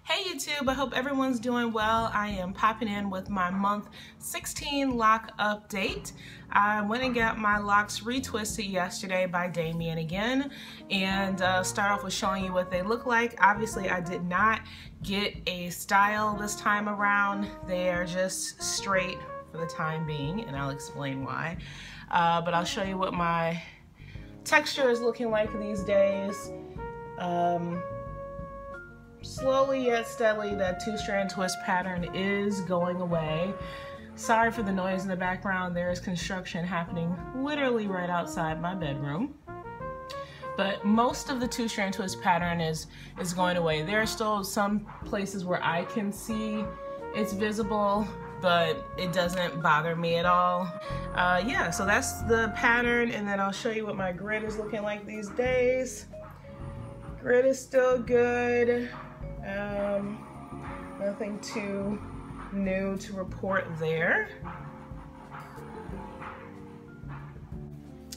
Hey YouTube, I hope everyone's doing well. I am popping in with my month 16 lock update. I went and got my locks retwisted yesterday by Damien again, and start off with showing you what they look like. Obviously I did not get a style this time around. They are just straight for the time being, and I'll explain why. But I'll show you what my texture is looking like these days. Slowly yet steadily, that two-strand twist pattern is going away. Sorry for the noise in the background. There is construction happening literally right outside my bedroom. But most of the two-strand twist pattern is going away. There are still some places where I can see it's visible, but it doesn't bother me at all. Yeah, so that's the pattern, and then I'll show you what my grid is looking like these days. Grid is still good. Nothing too new to report there.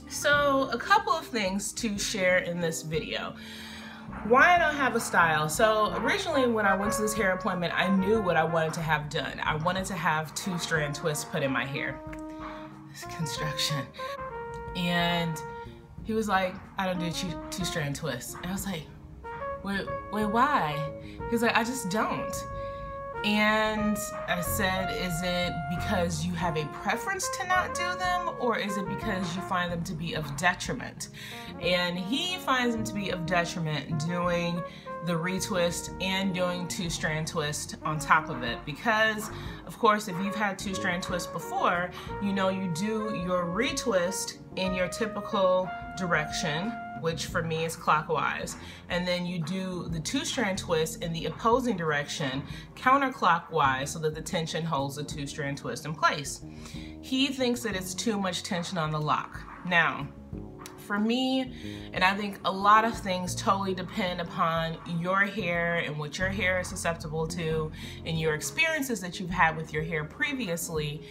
So a couple of things to share in this video. Why I don't have a style. So originally when I went to this hair appointment, I knew what I wanted to have done. I wanted to have two-strand twists put in my hair. This construction. And he was like, I don't do two-strand twists. And I was like, wait, why? He was like, I just don't. And I said, is it because you have a preference to not do them, or is it because you find them to be of detriment? And he finds them to be of detriment doing the retwist and doing two-strand twist on top of it, because of course if you've had two-strand twist before, you know you do your retwist in your typical direction, which for me is clockwise, and then you do the two-strand twist in the opposing direction counterclockwise so that the tension holds the two-strand twist in place. He thinks that it's too much tension on the lock. Now, for me, and I think a lot of things totally depend upon your hair and what your hair is susceptible to and your experiences that you've had with your hair previously.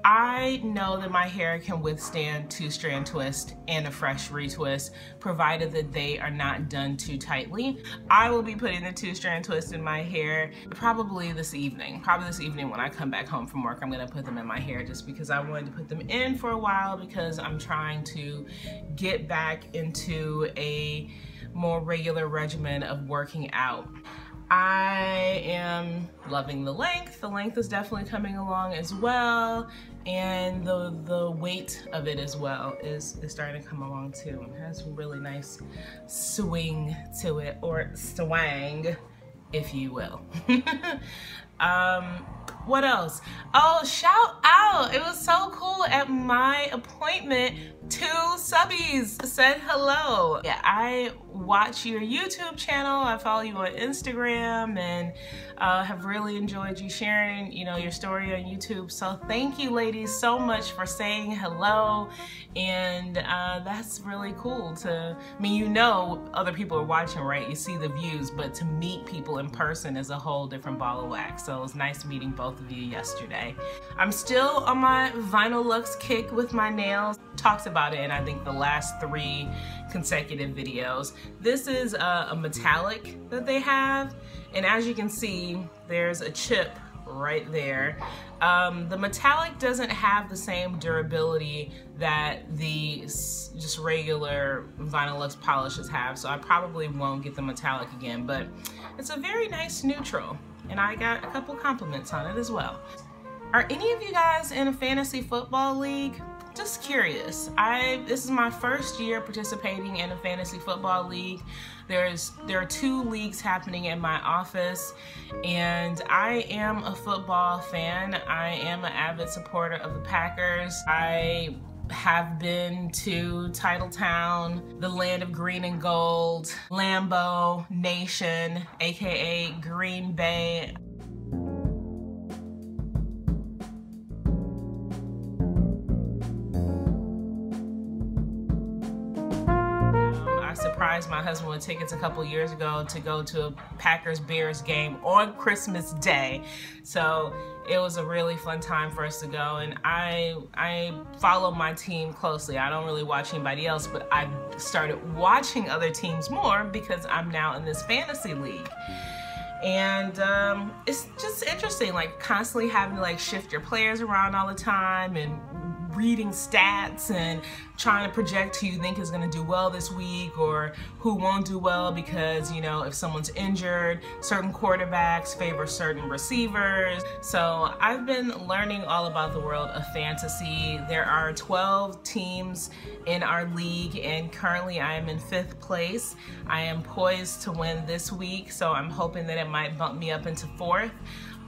I know that my hair can withstand two-strand twist and a fresh retwist, provided that they are not done too tightly. I will be putting the two-strand twist in my hair probably this evening. Probably this evening when I come back home from work, I'm gonna put them in my hair just because I wanted to put them in for a while, because I'm trying to get back into a more regular regimen of working out. I am loving the length. The length is definitely coming along as well, and the weight of it as well is starting to come along too. It has a really nice swing to it, or swang, if you will. What else? Oh, shout out! It was so cool at my appointment. 2 subbies said hello. Yeah, I watch your YouTube channel. I follow you on Instagram, and have really enjoyed you sharing, your story on YouTube. So thank you, ladies, so much for saying hello. And that's really cool I mean, other people are watching, right? You see the views, but to meet people in person is a whole different ball of wax. So it was nice meeting both of you yesterday. I'm still on my Vinyl Lux kick with my nails. Talked about it in, I think, the last 3 consecutive videos. This is a metallic that they have, and as you can see, there's a chip right there. The metallic doesn't have the same durability that the just regular Vinyl Lux polishes have, so I probably won't get the metallic again, but it's a very nice neutral, and I got a couple compliments on it as well. Are any of you guys in a fantasy football league? Just curious. This is my first year participating in a fantasy football league. There are 2 leagues happening in my office, and I am a football fan. I am an avid supporter of the Packers. I have been to Titletown, the land of green and gold, Lambeau Nation, aka Green Bay. Surprised my husband with tickets a couple years ago to go to a Packers-Bears game on Christmas Day. So it was a really fun time for us to go, and I follow my team closely. I don't really watch anybody else, but I've started watching other teams more because I'm now in this fantasy league. And it's just interesting, like constantly having to like shift your players around all the time and reading stats and trying to project who you think is going to do well this week or who won't do well because, you know, if someone's injured, certain quarterbacks favor certain receivers. So I've been learning all about the world of fantasy. There are 12 teams in our league, and currently I am in 5th place. I am poised to win this week, so I'm hoping that it might bump me up into 4th.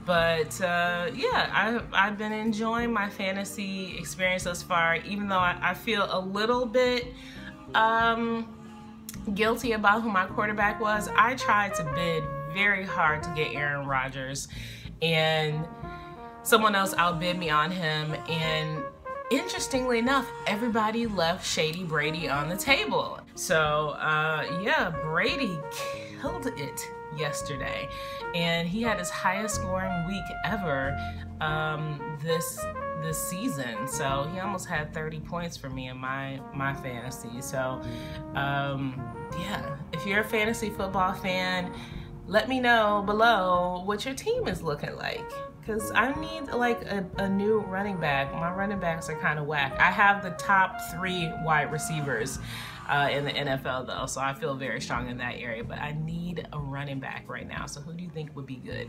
But yeah, I've been enjoying my fantasy experience thus far, even though I feel a little bit guilty about who my quarterback was. I tried to bid very hard to get Aaron Rodgers, and someone else outbid me on him. And interestingly enough, everybody left Shady Brady on the table. So yeah, Brady killed it yesterday, and he had his highest scoring week ever this season. So he almost had 30 points for me in my fantasy. So yeah, if you're a fantasy football fan, let me know below what your team is looking like, because I need like a new running back. My running backs are kind of whack. I have the top 3 wide receivers in the NFL though, so I feel very strong in that area, but I need a running back right now. So who do you think would be good?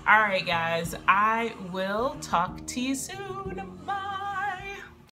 All right, guys, I will talk to you soon. Bye.